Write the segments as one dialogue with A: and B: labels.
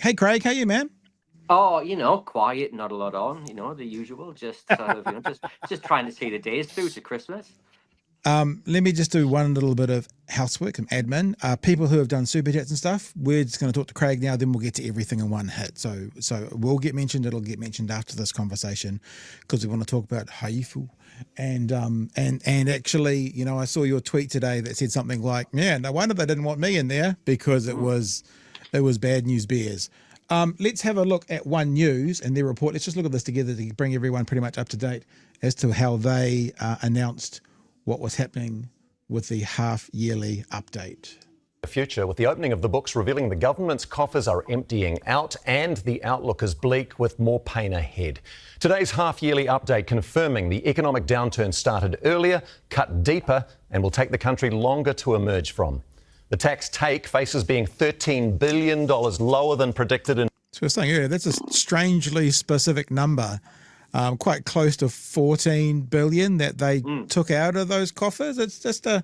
A: Hey, Craig, how you, man?
B: Oh, quiet, not a lot on, the usual, just sort of, just trying to see the days through to Christmas.
A: Let me just do one little bit of housework and admin. People who have done super chats and stuff, we're just going to talk to Craig now. Then we'll get to everything in one hit. So we'll get mentioned. It'll get mentioned after this conversation because we want to talk about HYEFU. And actually, I saw your tweet today that said something like, "Yeah, no wonder they didn't want me in there because it was bad news bears." Let's have a look at One News and their report. Let's just look at this together to bring everyone pretty much up to date as to how they announced what was happening with the half-yearly update.
C: The future, with the opening of the books revealing the government's coffers are emptying out and the outlook is bleak with more pain ahead. Today's half-yearly update confirming the economic downturn started earlier, cut deeper and will take the country longer to emerge from. The tax take faces being $13 billion lower than predicted.
A: So I was saying earlier, that's a strangely specific number. Quite close to 14 billion that they took out of those coffers. It's just a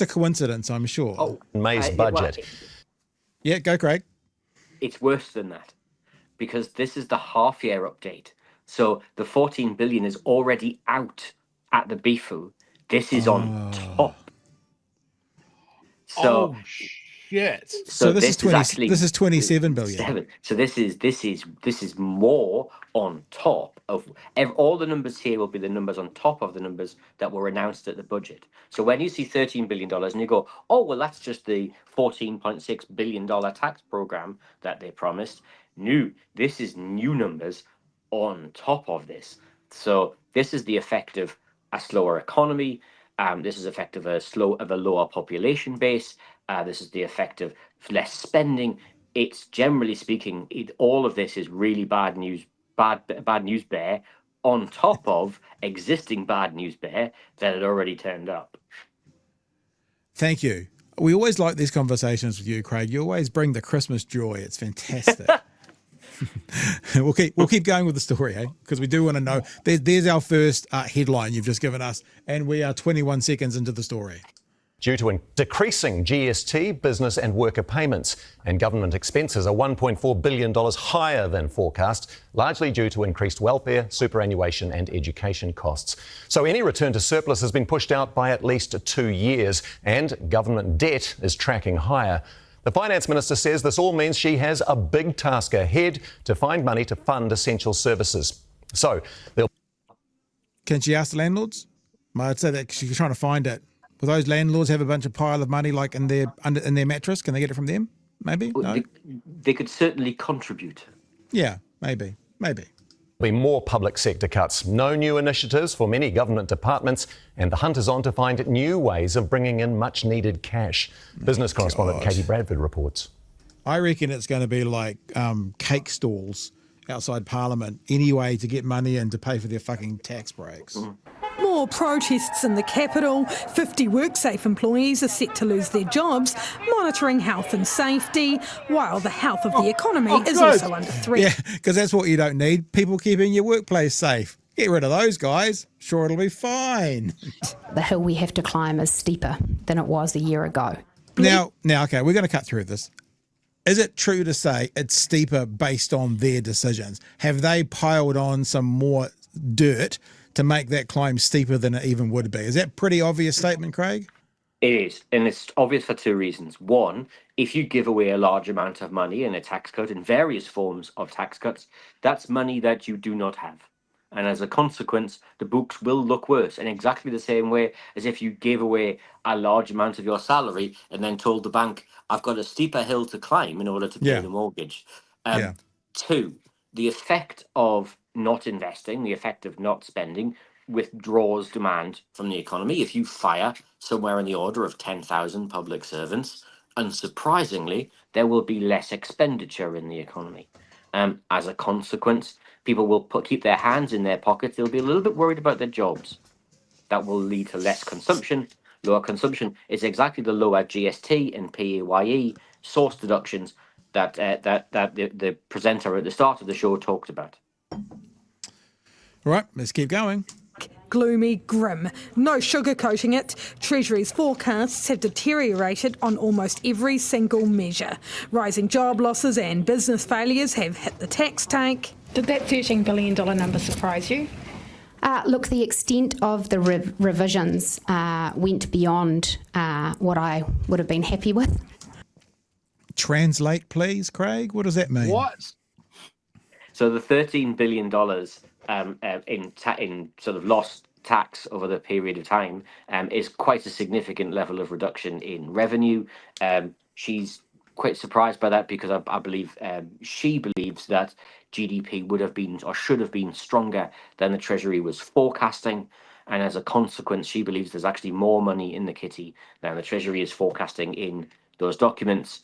A: coincidence, I'm sure.
B: Oh,
C: May's budget.
A: Yeah, go Craig.
B: It's worse than that because this is the half-year update. So the 14 billion is already out at the BIFU. This is on top. So.
D: Shit.
A: So this is 27 billion.
B: So this is more on top of all the numbers here will be the numbers on top of the numbers that were announced at the budget. So when you see $13 billion and you go, oh, well, that's just the $14.6 billion tax program that they promised. No, this is new numbers on top of this. So this is the effect of a slower economy. This is effect of a lower population base. This is the effect of less spending. It's generally speaking, all of this is really bad news bear on top of existing bad news bear that had already turned up.
A: Thank you. We always like these conversations with you, Craig. You always bring the Christmas joy. It's fantastic. We'll keep going with the story, eh? Because we do want to know. There's our first headline you've just given us, and we are 21 seconds into the story.
C: Due to decreasing GST, business and worker payments, and government expenses are $1.4 billion higher than forecast, largely due to increased welfare, superannuation and education costs. So any return to surplus has been pushed out by at least 2 years, and government debt is tracking higher. The Finance Minister says this all means she has a big task ahead to find money to fund essential services. So
A: can she ask the landlords? I'd say that she's trying to find it. Will those landlords have a bunch of pile of money like in their mattress? Can they get it from them? Maybe? No?
B: They could certainly contribute.
A: Yeah, maybe.
C: Be more public sector cuts, no new initiatives for many government departments, and the hunt is on to find new ways of bringing in much needed cash. Business correspondent Katie Bradford reports.
A: I reckon it's going to be like cake stalls outside Parliament anyway to get money in to pay for their fucking tax breaks.
E: More protests in the capital. 50 WorkSafe employees are set to lose their jobs, monitoring health and safety, while the health of the economy is also under threat.
A: Yeah, because that's what you don't need. People keeping your workplace safe. Get rid of those guys. Sure, it'll be fine.
F: The hill we have to climb is steeper than it was a year ago.
A: Now, okay, we're going to cut through this. Is it true to say it's steeper based on their decisions? Have they piled on some more dirt to make that climb steeper than it even would be? Is that a pretty obvious statement, Craig?
B: It is, and it's obvious for two reasons. One, if you give away a large amount of money in a tax cut, in various forms of tax cuts, that's money that you do not have. And as a consequence, the books will look worse in exactly the same way as if you gave away a large amount of your salary and then told the bank, I've got a steeper hill to climb in order to pay the mortgage. Two, the effect of not investing, the effect of not spending, withdraws demand from the economy. If you fire somewhere in the order of 10,000 public servants, unsurprisingly, there will be less expenditure in the economy. As a consequence, people will keep their hands in their pockets. They'll be a little bit worried about their jobs. That will lead to less consumption. Lower consumption is exactly the lower GST and PAYE source deductions that the presenter at the start of the show talked about.
A: All right, let's keep going.
E: gloomy, grim. No sugarcoating it. Treasury's forecasts have deteriorated on almost every single measure. Rising job losses and business failures have hit the tax take.
D: Did that $13 billion number surprise you?
F: Look, the extent of the revisions went beyond what I would have been happy with.
A: Translate, please, Craig. What does that mean?
G: What?
B: So the $13 billion in sort of lost tax over the period of time is quite a significant level of reduction in revenue. She's quite surprised by that because I believe she believes that GDP would have been or should have been stronger than the Treasury was forecasting. And as a consequence, she believes there's actually more money in the kitty than the Treasury is forecasting in those documents.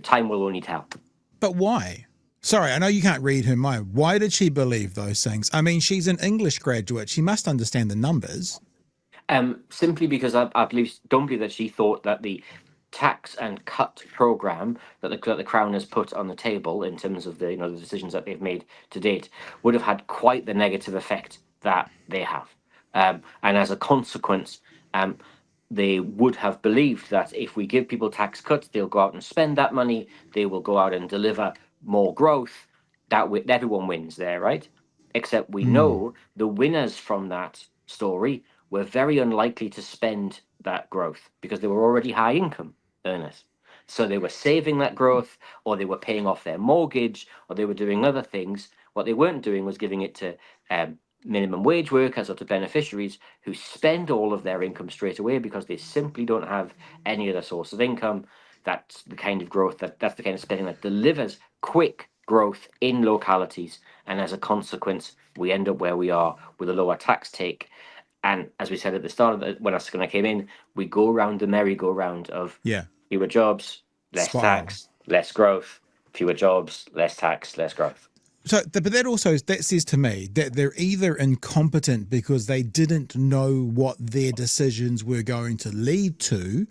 B: Time will only tell.
A: But why? Sorry, I know you can't read her mind. Why did she believe those things? I mean, she's an English graduate. She must understand the numbers.
B: Simply because I don't believe that she thought that the tax and cut program that the Crown has put on the table in terms of the decisions that they've made to date would have had quite the negative effect that they have. And as a consequence, they would have believed that if we give people tax cuts, they'll go out and spend that money. They will go out and deliver more growth. That everyone wins there, right? Except we know the winners from that story were very unlikely to spend that growth because they were already high income earners. So they were saving that growth, or they were paying off their mortgage, or they were doing other things. What they weren't doing was giving it to minimum wage workers or to beneficiaries who spend all of their income straight away because they simply don't have any other source of income. That's the kind of growth that's the kind of spending that delivers quick growth in localities. And as a consequence, we end up where we are with a lower tax take. And as we said at the start of when I came in, we go around the merry-go-round of fewer jobs, less tax, less growth, fewer jobs, less tax, less growth.
A: So, but that says to me that they're either incompetent because they didn't know what their decisions were going to lead to,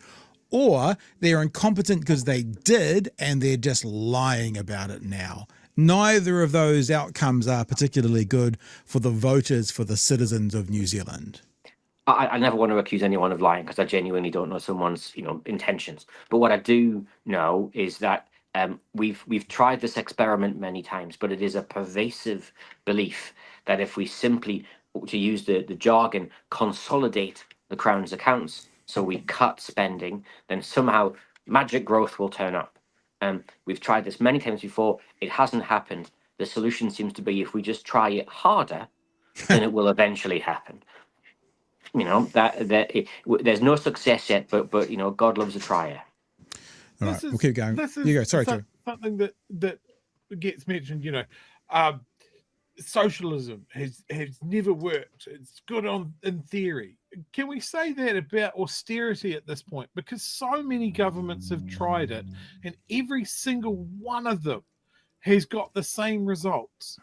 A: or they're incompetent because they did and they're just lying about it now. Neither of those outcomes are particularly good for the voters, for the citizens of New Zealand.
B: I never want to accuse anyone of lying because I genuinely don't know someone's intentions. But what I do know is that we've tried this experiment many times, but it is a pervasive belief that if we simply, to use the jargon, consolidate the Crown's accounts, so we cut spending, then somehow magic growth will turn up. We've tried this many times before. It hasn't happened. The solution seems to be if we just try it harder, then it will eventually happen. There's no success yet, but God loves a trier.
A: All right, we'll keep going. You go. Sorry, Joe.
G: Something that gets mentioned, socialism has never worked. It's good in theory. Can we say that about austerity at this point? Because so many governments have tried it, and every single one of them has got the same results.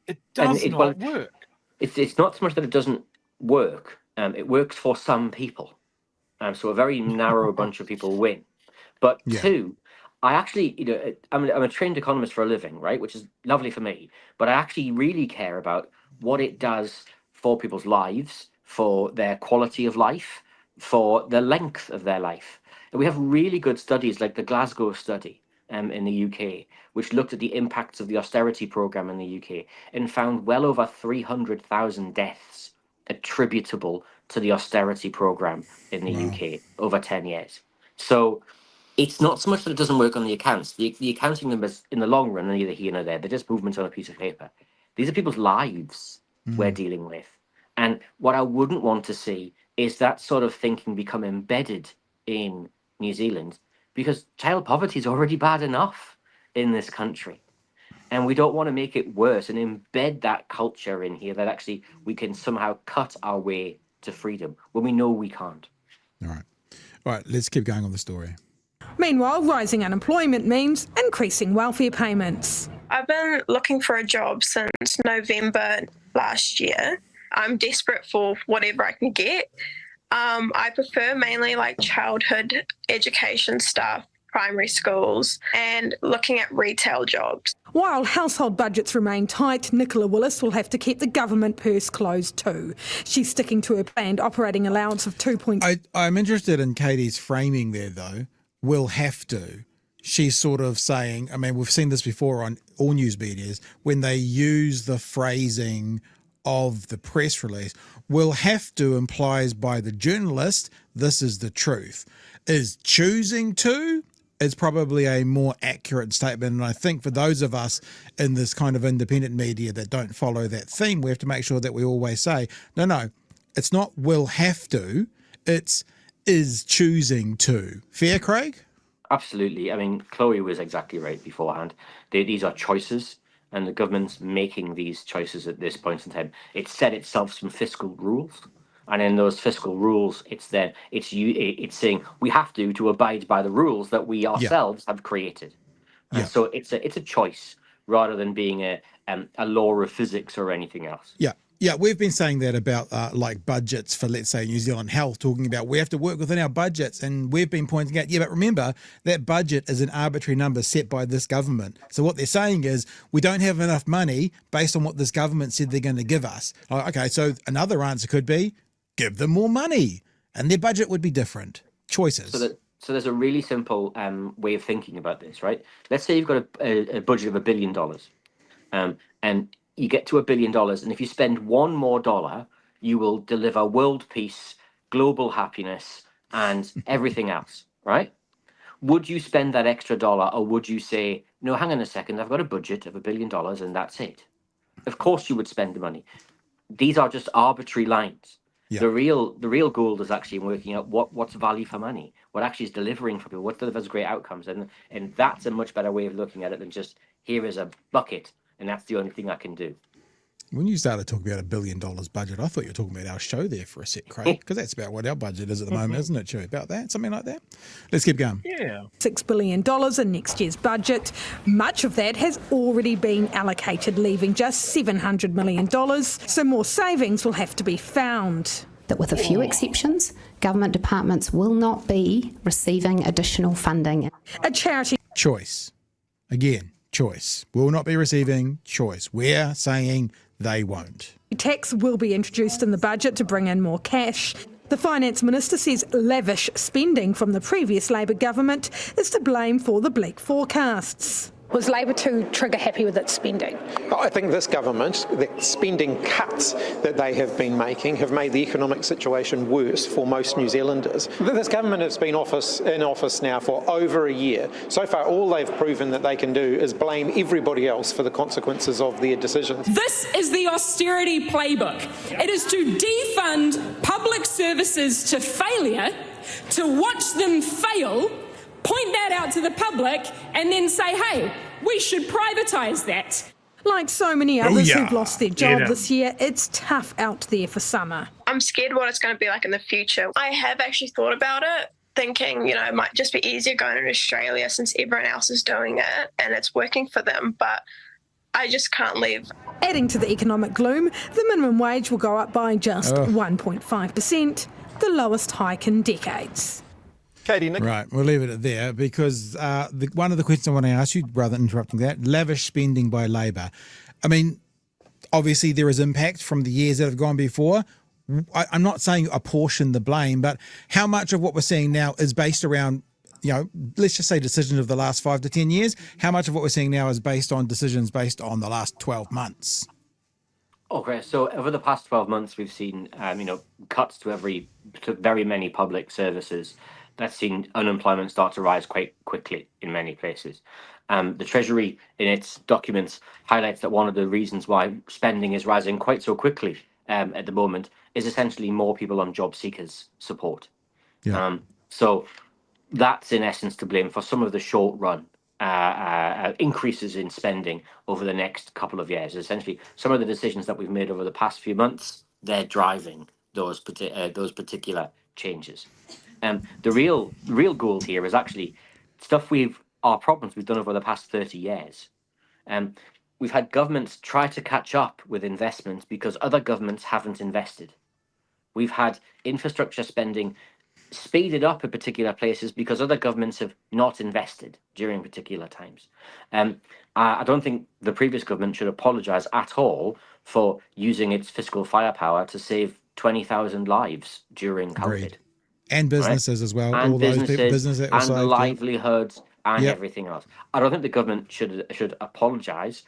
G: It does not work.
B: It's not so much that it doesn't work. It works for some people. So a very narrow bunch of people win. But two, I actually, I'm a trained economist for a living, right? Which is lovely for me. But I actually really care about what it does for people's lives, for their quality of life, for the length of their life. And we have really good studies like the Glasgow study in the UK, which looked at the impacts of the austerity program in the UK and found well over 300,000 deaths attributable to the austerity program in the UK over 10 years. So it's not so much that it doesn't work on the accounts. The accounting numbers in the long run are neither here nor there. They're just movements on a piece of paper. These are people's lives we're dealing with. And what I wouldn't want to see is that sort of thinking become embedded in New Zealand, because child poverty is already bad enough in this country. And we don't want to make it worse and embed that culture in here that actually we can somehow cut our way to freedom when we know we can't.
A: All right, let's keep going on the story.
E: Meanwhile, rising unemployment means increasing welfare payments.
H: I've been looking for a job since November last year. I'm desperate for whatever I can get. I prefer mainly like childhood education stuff, primary schools and looking at retail jobs.
E: While household budgets remain tight, Nicola Willis will have to keep the government purse closed too. She's sticking to her planned operating allowance of 2.6.
A: I'm interested in Katie's framing there, though. Will have to. She's sort of saying, I mean, we've seen this before on all news medias, when they use the phrasing of the press release, will have to implies by the journalist, this is the truth. Is choosing to is probably a more accurate statement. And I think for those of us in this kind of independent media that don't follow that theme, we have to make sure that we always say, no, it's not will have to, it's is choosing to. Fair, Craig?
B: Absolutely. I mean, Chloe was exactly right beforehand. These are choices, and the government's making these choices at this point in time. It's set itself some fiscal rules, and in those fiscal rules, it's saying we have to abide by the rules that we ourselves have created. And so it's a choice rather than being a law of physics or anything else.
A: Yeah, we've been saying that about like budgets for, let's say, New Zealand Health, talking about we have to work within our budgets. And we've been pointing out, but remember, that budget is an arbitrary number set by this government. So what they're saying is we don't have enough money based on what this government said they're going to give us. Okay, so another answer could be give them more money and their budget would be different. Choices.
B: So there's a really simple way of thinking about this, right? Let's say you've got a budget of $1 billion, and you get to $1 billion, and if you spend one more dollar, you will deliver world peace, global happiness, and everything else, right? Would you spend that extra dollar, or would you say, no, hang on a second, I've got a budget of $1 billion and that's it? Of course you would spend the money. These are just arbitrary lines. Yeah. The real goal is actually working out what's value for money, what actually is delivering for people, what delivers great outcomes. And that's a much better way of looking at it than just here is a bucket and that's the only thing I can do.
A: When you started talking about $1 billion budget, I thought you were talking about our show there for a sec, Craig, because that's about what our budget is at the moment, isn't it, Chewie? About that, something like that. Let's keep going.
G: Yeah.
E: $6 billion in next year's budget. Much of that has already been allocated, leaving just $700 million. So more savings will have to be found.
F: That with a few exceptions, government departments will not be receiving additional funding.
E: A charity
A: choice. Again, choice. Will not be receiving choice. We're saying they won't.
E: Tax will be introduced in the budget to bring in more cash. The Finance Minister says lavish spending from the previous Labor government is to blame for the bleak forecasts.
D: Was Labor too trigger happy with its spending?
I: I think this government, the spending cuts that they have been making have made the economic situation worse for most New Zealanders. This government has been in office now for over a year. So far, all they've proven that they can do is blame everybody else for the consequences of their decisions.
J: This is the austerity playbook. It is to defund public services to failure, to watch them fail, point that out to the public, and then say, hey, we should privatise that.
E: Like so many others who've lost their job this year, it's tough out there for summer.
H: I'm scared what it's going to be like in the future. I have actually thought about it, thinking, it might just be easier going to Australia since everyone else is doing it and it's working for them, but I just can't leave.
E: Adding to the economic gloom, the minimum wage will go up by just 1.5%, the lowest hike in decades.
C: Katie, Nick.
A: Right, we'll leave it at there because one of the questions I want to ask you, rather than interrupting that, lavish spending by Labor. I mean, obviously there is impact from the years that have gone before. I'm not saying apportion the blame, but how much of what we're seeing now is based around, let's just say decisions of the last 5 to 10 years? How much of what we're seeing now is based on decisions based on the last 12 months?
B: Okay, so over the past 12 months, we've seen, cuts to very many public services. That's seen unemployment start to rise quite quickly in many places. The Treasury, in its documents, highlights that one of the reasons why spending is rising quite so quickly at the moment is essentially more people on job seekers support. Yeah. So that's in essence to blame for some of the short run increases in spending over the next couple of years. Essentially, some of the decisions that we've made over the past few months, they're driving those particular changes. The real goal here is actually problems we've done over the past 30 years. We've had governments try to catch up with investments because other governments haven't invested. We've had infrastructure spending speeded up in particular places because other governments have not invested during particular times. I don't think the previous government should apologise at all for using its fiscal firepower to save 20,000 lives during COVID.
A: Agreed. And businesses as well.
B: And
A: All those people,
B: businesses
A: business that were
B: and
A: saved.
B: livelihoods and
A: Yep.
B: everything else. I don't think the government should apologise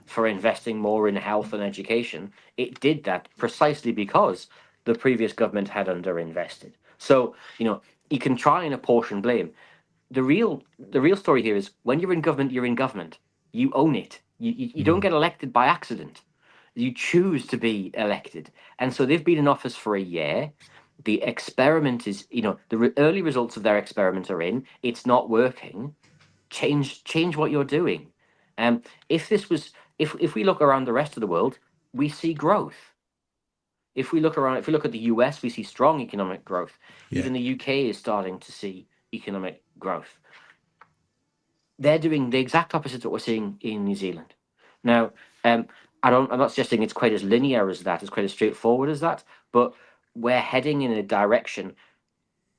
B: for investing more in health and education. It did that precisely because the previous government had underinvested. So, you can try and apportion blame. The real story here is when you're in government, you're in government. You own it. You don't get elected by accident. You choose to be elected. And so they've been in office for a year. The experiment is, the early results of their experiment are in. It's not working. Change what you're doing. If we look around the rest of the world, we see growth. If we look at the US, we see strong economic growth.
A: Yeah.
B: Even the UK is starting to see economic growth. They're doing the exact opposite of what we're seeing in New Zealand. Now, I'm not suggesting it's quite as linear as that, it's quite as straightforward as that, but we're heading in a direction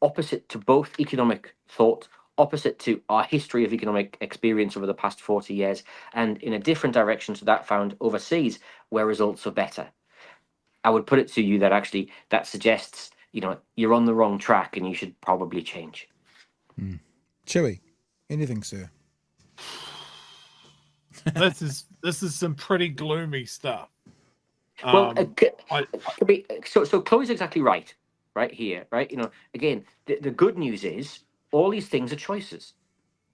B: opposite to both economic thought, opposite to our history of economic experience over the past 40 years, and in a different direction to that found overseas, where results are better. I would put it to you that actually that suggests, you're on the wrong track and you should probably change.
A: Chewie, anything, sir?
G: This is some pretty gloomy stuff.
B: Well, so Chloe's exactly right here, right? Again, the good news is all these things are choices,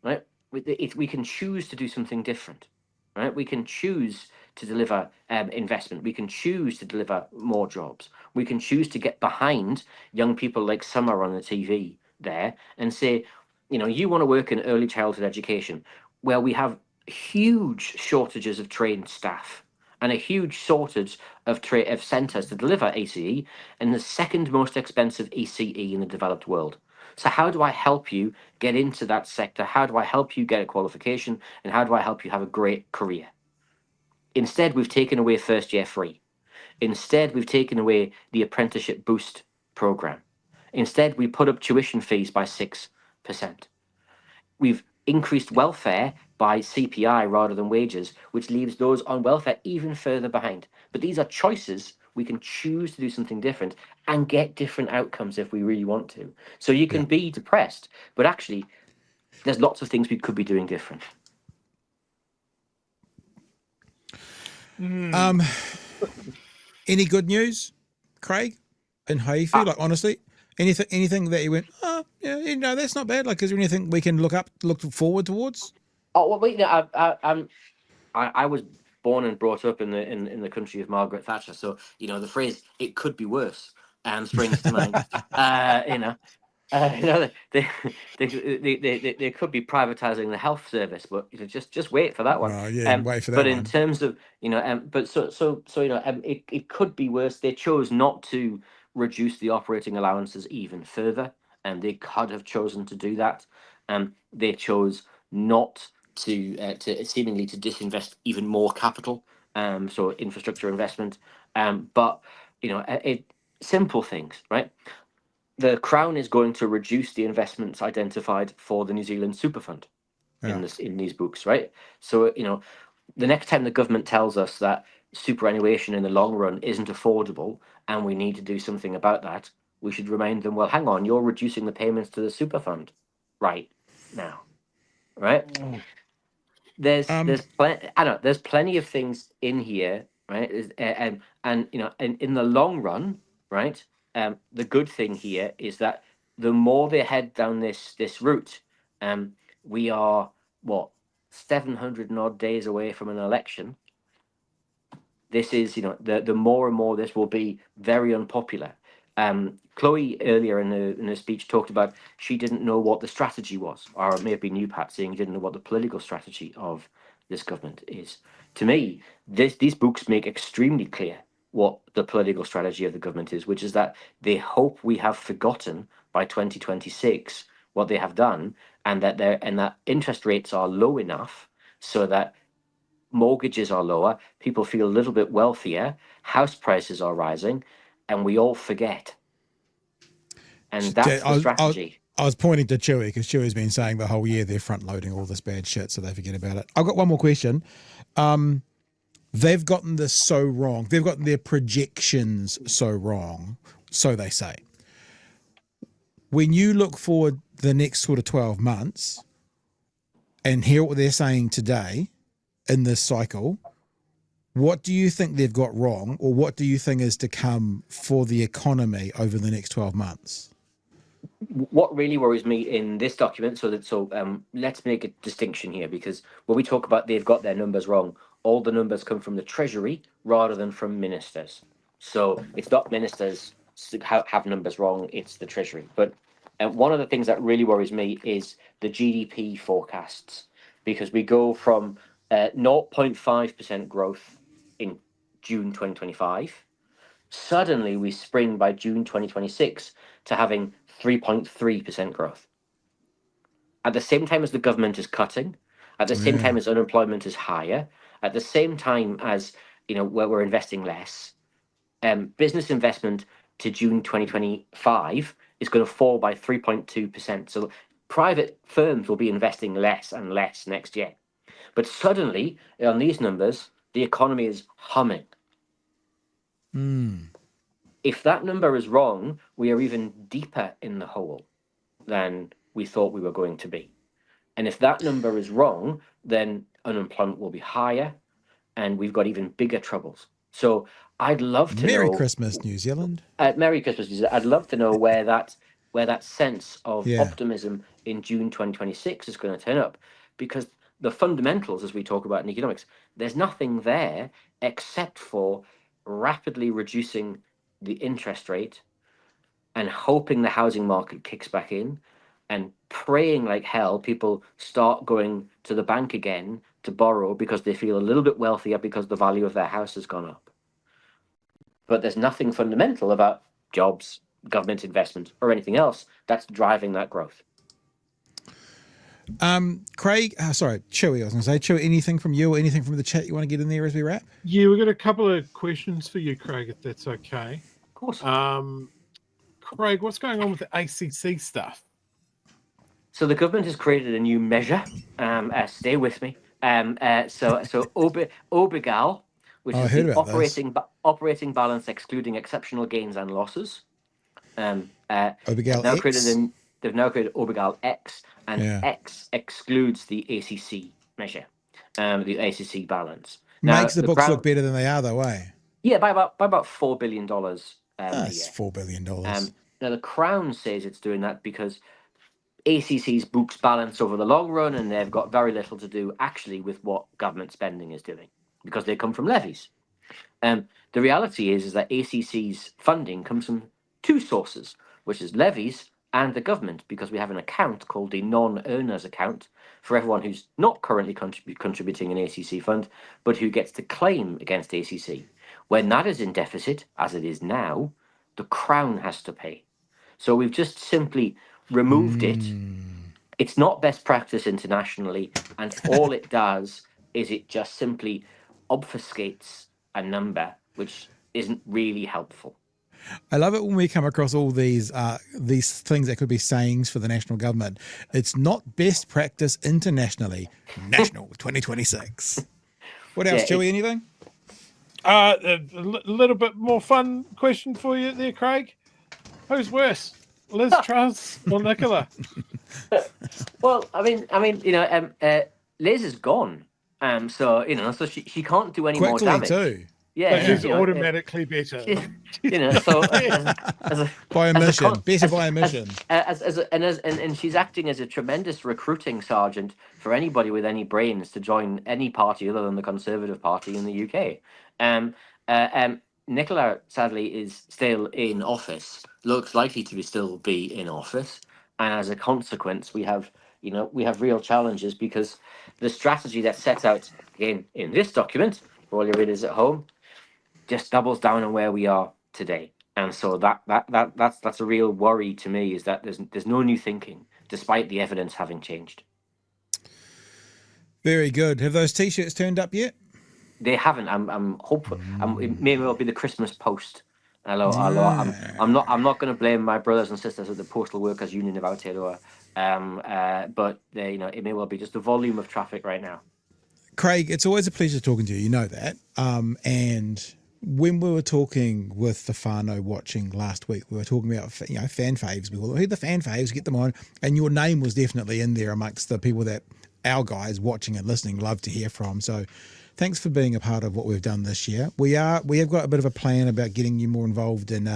B: right? We can choose to do something different, right? We can choose to deliver investment. We can choose to deliver more jobs. We can choose to get behind young people like Summer on the TV there and say, you want to work in early childhood education, where we have huge shortages of trained staff and a huge shortage of centres to deliver ACE, and the second most expensive ECE in the developed world. So how do I help you get into that sector? How do I help you get a qualification? And how do I help you have a great career? Instead, we've taken away first year free. Instead, we've taken away the apprenticeship boost program. Instead, we put up tuition fees by 6%. We've increased welfare by CPI rather than wages, which leaves those on welfare even further behind. But these are choices. We can choose to do something different and get different outcomes if we really want to. So you can be depressed, but actually, there's lots of things we could be doing different.
A: Any good news, Craig, in HYEFU? Like, honestly, anything that you went, that's not bad. Like, is there anything we can look forward towards?
B: Oh well, wait. No, I was born and brought up in the country of Margaret Thatcher, so the phrase "it could be worse" springs to mind. They could be privatizing the health service, but just wait for that one.
A: Wait for that
B: but
A: one.
B: in terms of it could be worse. They chose not to reduce the operating allowances even further, and they could have chosen to do that. They chose not to seemingly to disinvest even more capital, so infrastructure investment. But simple things, right? The Crown is going to reduce the investments identified for the New Zealand Super Fund in these books, right? So the next time the government tells us that superannuation in the long run isn't affordable and we need to do something about that, we should remind them, well, hang on, you're reducing the payments to the Super Fund right now, right? There's plenty of things in here, right? And in the long run, right? The good thing here is that the more they head down this route, we are 700 and odd days away from an election. This is the more and more this will be very unpopular. Chloe earlier in her speech talked about she didn't know what the strategy was, or it may have been you, Pat, saying you didn't know what the political strategy of this government is. To me, these books make extremely clear what the political strategy of the government is, which is that they hope we have forgotten by 2026 what they have done, and that interest rates are low enough so that mortgages are lower, people feel a little bit wealthier, house prices are rising, and we all forget. And that's the strategy.
A: I was pointing to Chewie because Chewie's been saying the whole year they're front loading all this bad shit, so they forget about it. I've got one more question. They've gotten this so wrong. They've gotten their projections so wrong, so they say. When you look forward the next sort of 12 months and hear what they're saying today in this cycle, what do you think they've got wrong, or what do you think is to come for the economy over the next 12 months?
B: What really worries me in this document, let's make a distinction here, because when we talk about they've got their numbers wrong, all the numbers come from the Treasury rather than from ministers. So it's not ministers have numbers wrong, it's the Treasury. But one of the things that really worries me is the GDP forecasts, because we go from 0.5% growth in June 2025. Suddenly we spring by June 2026 to having 3.3% growth. At the same time as the government is cutting, at the same time as unemployment is higher, at the same time as, where we're investing less, business investment to June 2025 is going to fall by 3.2%. So private firms will be investing less and less next year. But suddenly, on these numbers, the economy is humming. If that number is wrong, we are even deeper in the hole than we thought we were going to be. And if that number is wrong, then unemployment will be higher and we've got even bigger troubles. So I'd love to know...
A: Merry Christmas, New Zealand.
B: Merry Christmas, New Zealand. I'd love to know where that sense of optimism in June 2026 is going to turn up, because the fundamentals, as we talk about in economics, there's nothing there except for rapidly reducing the interest rate and hoping the housing market kicks back in and praying like hell people start going to the bank again to borrow because they feel a little bit wealthier because the value of their house has gone up. But there's nothing fundamental about jobs, government investment, or anything else that's driving that growth.
A: Craig, Chewie, I was going to say, Chewie, anything from you or anything from the chat you want to get in there as we wrap?
G: Yeah, we've got a couple of questions for you, Craig, if that's okay.
B: Of course.
G: Craig, what's going on with the ACC stuff?
B: So the government has created a new measure. Stay with me. So Obigal, which is the operating balance excluding exceptional gains and losses.
A: Obigal X.
B: They've now created Obigal X, and X excludes the ACC measure, the ACC balance. Now,
A: makes the books look better than they are, though, eh?
B: Yeah, by about $4 billion.
A: That's $4 billion.
B: Now the Crown says it's doing that because ACC's books balance over the long run, and they've got very little to do actually with what government spending is doing, because they come from levies. The reality is that ACC's funding comes from two sources, which is levies and the government, because we have an account called the non-earners account for everyone who's not currently contributing an ACC fund, but who gets to claim against ACC. When that is in deficit, as it is now, the Crown has to pay. So we've just simply removed it. It's not best practice internationally, and all it does is it just simply obfuscates a number which isn't really helpful.
A: I love it when we come across all these things that could be sayings for the national government. It's not best practice internationally. National 2026. What else, Chewie? Anything?
G: A little bit more fun question for you there, Craig. Who's worse, Liz Truss or Nicola?
B: Well, I mean, Liz is gone. So she can't do any more damage.
A: Too.
G: Yeah, she's automatically better.
A: By omission, better by omission.
B: And she's acting as a tremendous recruiting sergeant for anybody with any brains to join any party other than the Conservative Party in the UK. Nicola, sadly, is still in office. Looks likely to still be in office, and as a consequence, we have real challenges, because the strategy that's set out again in this document for all your readers at home just doubles down on where we are today. And so that's a real worry to me, is that there's no new thinking despite the evidence having changed.
A: Very good. Have those t-shirts turned up yet?
B: They haven't. I'm hopeful. It may well be the Christmas post Hello. I'm not going to blame my brothers and sisters at the Postal Workers Union about it, or but it may well be just the volume of traffic right now.
A: Craig, it's always a pleasure talking to you. You know that. And when we were talking with the whānau watching last week, we were talking about fan faves. We were who the fan faves, get them on, and your name was definitely in there amongst the people that our guys watching and listening love to hear from. So, thanks for being a part of what we've done this year. We have got a bit of a plan about getting you more involved in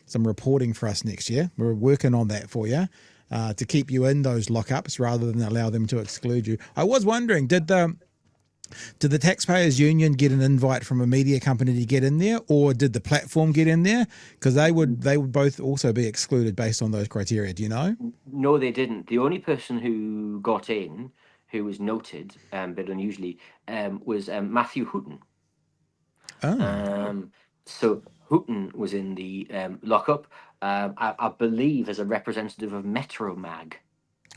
A: some reporting for us next year. We're working on that for you to keep you in those lockups rather than allow them to exclude you. I was wondering, did the Taxpayers Union get an invite from a media company to get in there, or did the platform get in there? Because they would both also be excluded based on those criteria. Do you know?
B: No, they didn't. The only person who got in, who was noted, but unusually, was Matthew Hooton.
A: Oh.
B: So Hooton was in the lockup, I believe, as a representative of Metro Mag.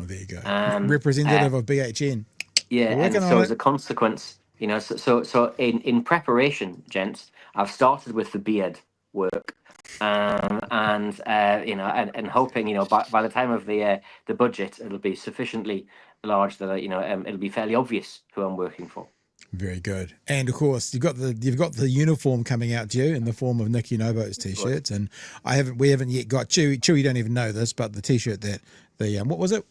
A: Oh, there you go. Representative of BHN.
B: Yeah, and so as a consequence, so in preparation, gents, I've started with the beard work, and hoping, by the time of the budget, it'll be sufficiently large that it'll be fairly obvious who I'm working for.
A: Very good. And of course, you've got the uniform coming out to you in the form of Nicky Nobo's t-shirts, and we haven't yet got Chewie. You don't even know this, but the t-shirt that what was it?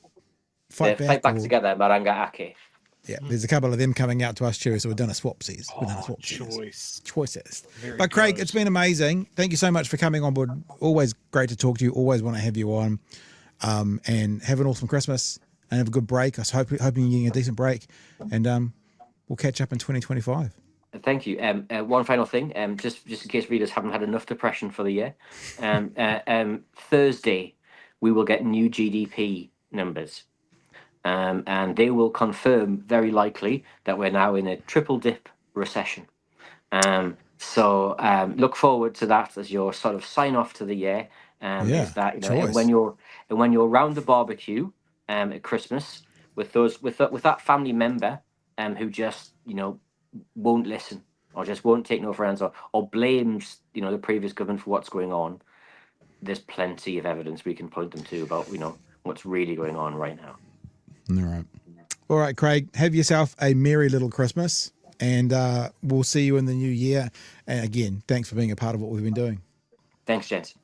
B: Fight back together, Maranga Ake.
A: Yeah, there's a couple of them coming out to us, Chewie, so we've done a swapsies. Choices. But Craig, it's been amazing. Thank you so much for coming on board. Always great to talk to you. Always want to have you on. And have an awesome Christmas and have a good break. I was hoping you're getting a decent break. And we'll catch up in 2025.
B: Thank you. One final thing, just in case readers haven't had enough depression for the year. Thursday, we will get new GDP numbers. And they will confirm very likely that we're now in a triple dip recession. So look forward to that as your sort of sign off to the year. Is that and when you're around the barbecue at Christmas with that family member who just won't listen or just won't take no for an answer or blames the previous government for what's going on, there's plenty of evidence we can point them to about what's really going on right now.
A: All right, Craig, have yourself a merry little Christmas, and we'll see you in the new year. And again, thanks for being a part of what we've been doing.
B: Thanks, gents.